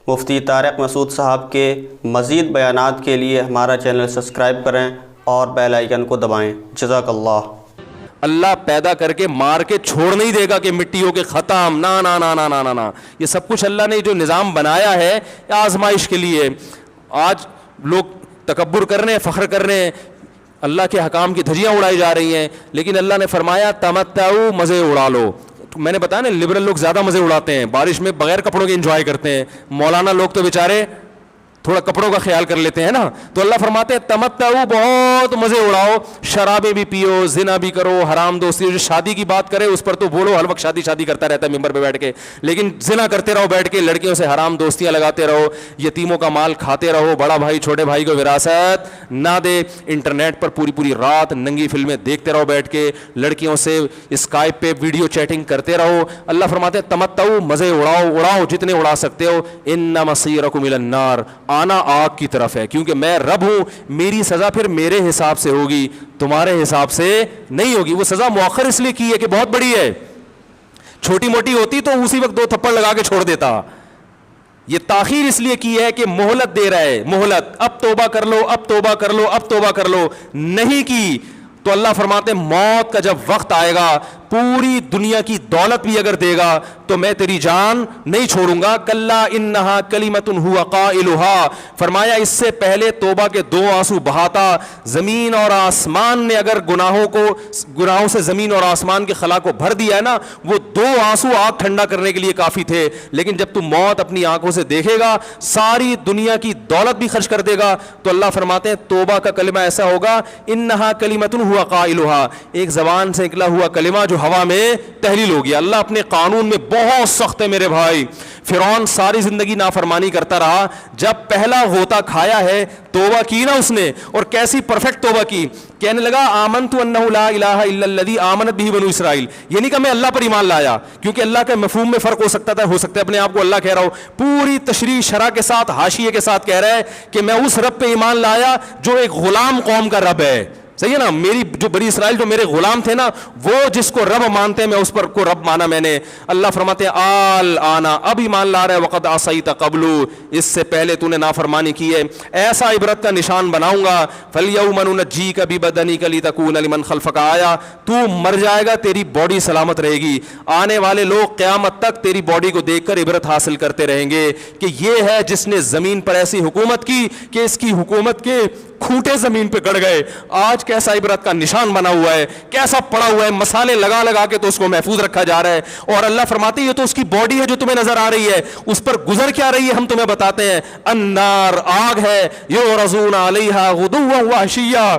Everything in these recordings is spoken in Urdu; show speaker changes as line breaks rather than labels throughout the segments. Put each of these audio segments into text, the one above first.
مفتی طارق مسعود صاحب کے مزید بیانات کے لیے ہمارا چینل سبسکرائب کریں اور بیل آئیکن کو دبائیں۔ جزاک اللہ۔
اللہ پیدا کر کے مار کے چھوڑ نہیں دے گا کہ مٹیوں کے ختم، نا نا نا نا نا نا، یہ سب کچھ اللہ نے جو نظام بنایا ہے آزمائش کے لیے۔ آج لوگ تکبر کر رہے ہیں، فخر کر رہے ہیں، اللہ کے حکام کی دھجیاں اڑائی جا رہی ہیں، لیکن اللہ نے فرمایا تمتعوا، مزے اڑا لو۔ میں نے بتایا نا لبرل لوگ زیادہ مزے اڑاتے ہیں، بارش میں بغیر کپڑوں کے انجوائے کرتے ہیں، مولانا لوگ تو بیچارے تھوڑا کپڑوں کا خیال کر لیتے ہیں نا۔ تو اللہ فرماتے ہیں تمتعوا، بہت مزے اڑاؤ، شرابیں بھی پیو، زنا بھی کرو، حرام دوستی، جو شادی کی بات کرے اس پر تو بولو، ہر وقت شادی شادی کرتا رہتا ہے ممبر پہ بیٹھ کے، لیکن زنا کرتے رہو بیٹھ کے، لڑکیوں سے حرام دوستیاں لگاتے رہو، یتیموں کا مال کھاتے رہو، بڑا بھائی چھوٹے بھائی کو وراثت نہ دے، انٹرنیٹ پر پوری پوری رات ننگی فلمیں دیکھتے رہو بیٹھ کے، لڑکیوں سے اسکائپ پہ ویڈیو چیٹنگ کرتے رہو۔ اللہ فرماتے ہیں تمتعوا، مزے اڑاؤ، اڑاؤ جتنے اڑا سکتے ہو، ان مصیرکم الی النار، آنا آگ کی طرف ہے، کیونکہ میں رب ہوں، میری سزا پھر میرے حساب سے ہوگی، تمہارے حساب سے نہیں ہوگی۔ وہ سزا مؤخر اس لیے کی ہے کہ بہت بڑی ہے، چھوٹی موٹی ہوتی تو اسی وقت 2 تھپڑ لگا کے چھوڑ دیتا، یہ تاخیر اس لیے کی ہے کہ مہلت دے رہا ہے، مہلت، اب توبہ کر لو، اب توبہ کر لو، اب توبہ کر لو، نہیں کی تو اللہ فرماتے ہیں موت کا جب وقت آئے گا، پوری دنیا کی دولت بھی اگر دے گا تو میں تیری جان نہیں چھوڑوں گا۔ کلا انہا کلمۃ ہوا قائلھا، فرمایا اس سے پہلے توبہ کے 2 آنسو بہاتا، زمین اور آسمان نے اگر گناہوں سے زمین اور آسمان کے خلا کو بھر دیا ہے نا، وہ 2 آنسو آگ ٹھنڈا کرنے کے لیے کافی تھے، لیکن جب تم موت اپنی آنکھوں سے دیکھے گا، ساری دنیا کی دولت بھی خرچ کر دے گا، تو اللہ فرماتے ہیں توبہ کا کلمہ ایسا ہوگا، انہا کلمۃ ہوا قائلھا، ایک زبان سے نکلا ہوا کلمہ جو ہوا میں تحلیل ہو گیا۔ اللہ اپنے قانون میں بہت سخت ہے میرے بھائی۔ فرعون ساری زندگی نافرمانی کرتا رہا، جب پہلا غوطہ کھایا ہے توبہ کی نا اس نے، اور کیسی پرفیکٹ توبہ کی، کہنے لگا آمنت انہ لا الہ الا الذی آمنت بہ بنو اسرائیل، یہ نہیں کہ میں اللہ پر ایمان لایا، کیونکہ اللہ کے مفہوم میں فرق ہو سکتا ہے اپنے آپ کو اللہ کہہ رہا ہو، پوری تشریح شرح کے ساتھ حاشیے کے ساتھ کہہ رہا ہے کہ میں اس رب پہ ایمان لایا جو ایک غلام قوم کا رب ہے، صحیح ہے نا، میری جو بنی اسرائیل جو میرے غلام تھے نا، وہ جس کو رب مانتے ہیں میں اس پر کو رب مانا میں نے۔ اللہ فرماتے ہیں آل آنا، اب ایمان لا رہا ہے، وقد عصیت قبل، اس سے پہلے تو نے نافرمانی کی ہے، ایسا عبرت کا نشان بناؤں گا، فالیوم ننجیک ببدنک لتکون لمن خلفک آیا، تو مر جائے گا تیری باڈی سلامت رہے گی، آنے والے لوگ قیامت تک تیری باڈی کو دیکھ کر عبرت حاصل کرتے رہیں گے کہ یہ ہے جس نے زمین پر ایسی حکومت کی کہ اس کی حکومت کے کھوٹے زمین پہ گڑ گئے۔ آج کیسا عبرت کا نشان بنا ہوا ہے، کیسا پڑا ہوا ہے، مسالے لگا لگا کے تو اس کو محفوظ رکھا جا رہا ہے، اور اللہ فرماتے ہیں یہ تو اس کی باڈی ہے جو تمہیں نظر آ رہی ہے، اس پر گزر کیا رہی ہے ہم تمہیں بتاتے ہیں، النار، آگ ہے، یعرضون علیہا غدوا وعشیا،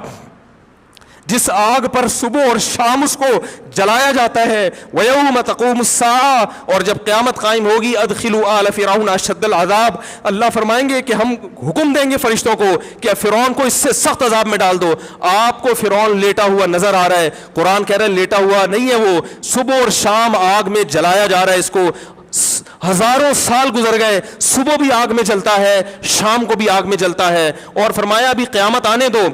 جس آگ پر صبح اور شام اس کو جلایا جاتا ہے، وَيَوْمَ تَقُومُ السَّاعَةُ، اور جب قیامت قائم ہوگی، أَدْخِلُوا آلَ فِرْعَوْنَ أَشَدَّ الْعَذَابِ، اللہ فرمائیں گے کہ ہم حکم دیں گے فرشتوں کو کہ فرعون کو اس سے سخت عذاب میں ڈال دو۔ آپ کو فرعون لیٹا ہوا نظر آ رہا ہے، قرآن کہہ رہا ہے لیٹا ہوا نہیں ہے، وہ صبح اور شام آگ میں جلایا جا رہا ہے، اس کو ہزاروں سال گزر گئے، صبح بھی آگ میں جلتا ہے، شام کو بھی آگ میں جلتا ہے، اور فرمایا ابھی قیامت آنے دو،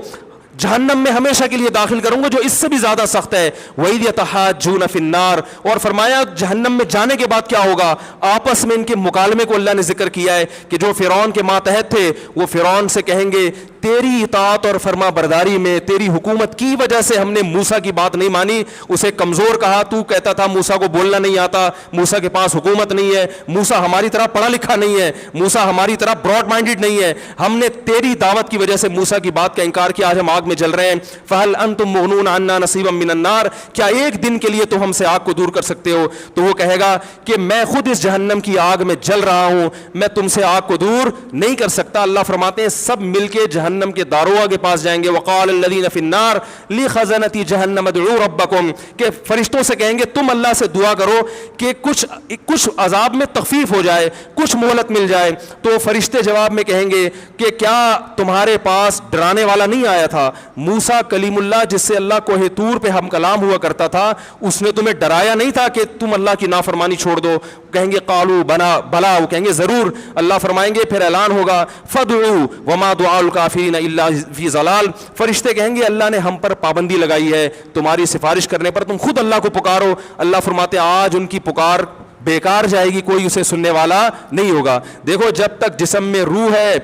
جہنم میں ہمیشہ کے لیے داخل کروں گا جو اس سے بھی زیادہ سخت ہے، وَإِذْ يَتَحَاجُّونَ فِي النَّارِ، اور فرمایا جہنم میں جانے کے بعد کیا ہوگا، آپس میں ان کے مکالمے کو اللہ نے ذکر کیا ہے کہ جو فرعون کے ماتحت تھے وہ فرعون سے کہیں گے تیری اطاعت اور فرما برداری میں، تیری حکومت کی وجہ سے ہم نے موسیٰ کی بات نہیں مانی، اسے کمزور کہا، تو کہتا تھا موسیٰ کو بولنا نہیں آتا، موسیٰ کے پاس حکومت نہیں ہے، موسیٰ ہماری طرح پڑھا لکھا نہیں ہے، موسیٰ ہماری طرح براڈ مائنڈڈ نہیں ہے، ہم نے تیری دعوت کی وجہ سے موسیٰ کی بات کا انکار کیا، آج ہم آگ میں جل رہے ہیں، فَهَلْ أَنْتُمْ مُغْنُونَ عَنَّا نَصِيبًا مِّنَ النَّارِ، کیا ایک دن کے لیے تو ہم سے آگ کو دور کر سکتے ہو؟ تو وہ کہے گا کہ میں خود اس جہنم کی آگ میں جل رہا ہوں، میں تم سے آگ کو دور نہیں کر سکتا۔ اللہ فرماتے ہیں سب مل کے جہنم کے داروغ کے پاس جائیں گے، وقال الذین فی النار لخزنۃ جہنم ادعوا ربکم، کہ فرشتوں سے کہیں گے تم اللہ سے دعا کرو کہ کچھ عذاب میں تخفیف ہو جائے، کچھ مہلت مل جائے۔ تو فرشتے جواب میں کہیں گے کہ کیا تمہارے پاس ڈرانے والا نہیں آیا تھا؟ موسیٰ کلیم اللہ جس سے اللہ کوہ طور پہ ہم کلام ہوا کرتا تھا، اس نے تمہیں ڈرایا نہیں تھا کہ تم اللہ کی نافرمانی چھوڑ دو؟ کہیں گے قالوا بلا، وہ کہیں گے ضرور۔ اللہ فرمائیں گے پھر اعلان ہوگا فادعوا وما دعاء الکافرین الا فی ضلال، فرشتے کہیں گے اللہ نے ہم پر پابندی لگائی ہے تمہاری سفارش کرنے پر، تم خود اللہ کو پکارو۔ اللہ فرماتے آج ان کی پکار بیکار جائے گی, کوئی اسے سننے والا نہیں ہوگا. دیکھو جب تک جسم میں روح ہے,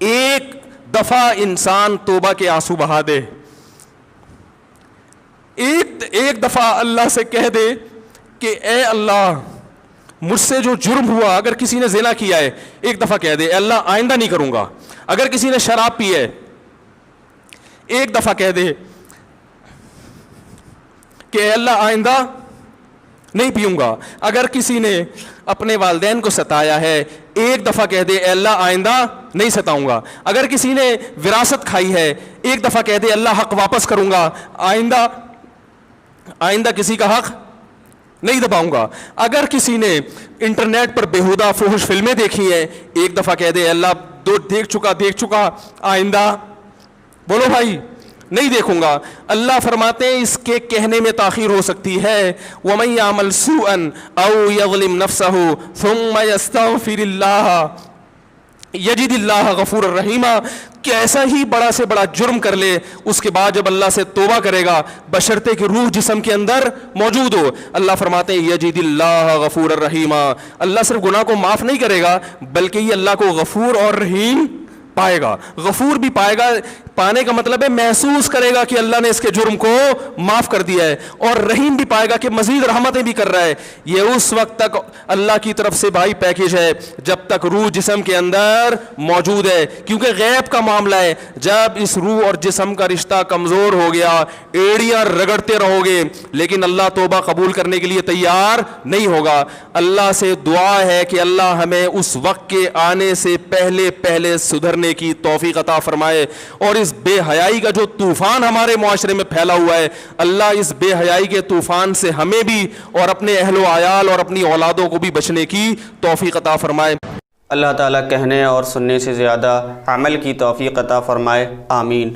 ایک دفعہ انسان توبہ کے آنسو بہا دے, ایک دفعہ اللہ سے کہہ دے کہ اے اللہ مجھ سے جو جرم ہوا, اگر کسی نے زنا کیا ہے ایک دفعہ کہہ دے اے اللہ آئندہ نہیں کروں گا. اگر کسی نے شراب پی ہے ایک دفعہ کہہ دے کہ اے اللہ آئندہ نہیں پیوں گا. اگر کسی نے اپنے والدین کو ستایا ہے ایک دفعہ کہہ دے اے اللہ آئندہ نہیں ستاؤں گا. اگر کسی نے وراثت کھائی ہے ایک دفعہ کہہ دے اللہ حق واپس کروں گا, آئندہ کسی کا حق نہیں دباؤں گا. اگر کسی نے انٹرنیٹ پر بیہودہ فحش فلمیں دیکھی ہیں ایک دفعہ کہہ دے اللہ دیکھ چکا آئندہ بولو بھائی نہیں دیکھوں گا. اللہ فرماتے ہیں اس کے کہنے میں تاخیر ہو سکتی ہے. وَمَن يَعْمَلْ سُوءًا أَوْ يَظْلِمْ نَفْسَهُ ثُمَّ يَسْتَغْفِرِ اللَّهَ یجد اللہ غفور الرحیمہ, کہ ایسا ہی بڑا سے بڑا جرم کر لے اس کے بعد جب اللہ سے توبہ کرے گا بشرطے کہ روح جسم کے اندر موجود ہو, اللہ فرماتے ہیں یجد اللہ غفور الرحیمہ, اللہ صرف گناہ کو معاف نہیں کرے گا بلکہ یہ اللہ کو غفور اور رحیم پائے گا. غفور بھی پائے گا, پانے کا مطلب ہے محسوس کرے گا کہ اللہ نے اس کے جرم کو معاف کر دیا ہے, اور رحیم بھی پائے گا کہ مزید رحمتیں بھی کر رہا ہے. یہ اس وقت تک اللہ کی طرف سے بھائی پیکیج ہے جب تک روح جسم کے اندر موجود ہے, کیونکہ غیب کا معاملہ ہے. جب اس روح اور جسم کا رشتہ کمزور ہو گیا ایڑیاں رگڑتے رہو گے لیکن اللہ توبہ قبول کرنے کے لیے تیار نہیں ہوگا. اللہ سے دعا ہے کہ اللہ ہمیں اس وقت کے آنے سے پہلے سدھرنے کی توفیق عطا فرمائے, اور اس بے حیائی کا جو طوفان ہمارے معاشرے میں پھیلا ہوا ہے اللہ اس بے حیائی کے طوفان سے ہمیں بھی اور اپنے اہل و عیال اور اپنی اولادوں کو بھی بچنے کی توفیق عطا فرمائے.
اللہ تعالیٰ کہنے اور سننے سے زیادہ عمل کی توفیق عطا فرمائے. آمین.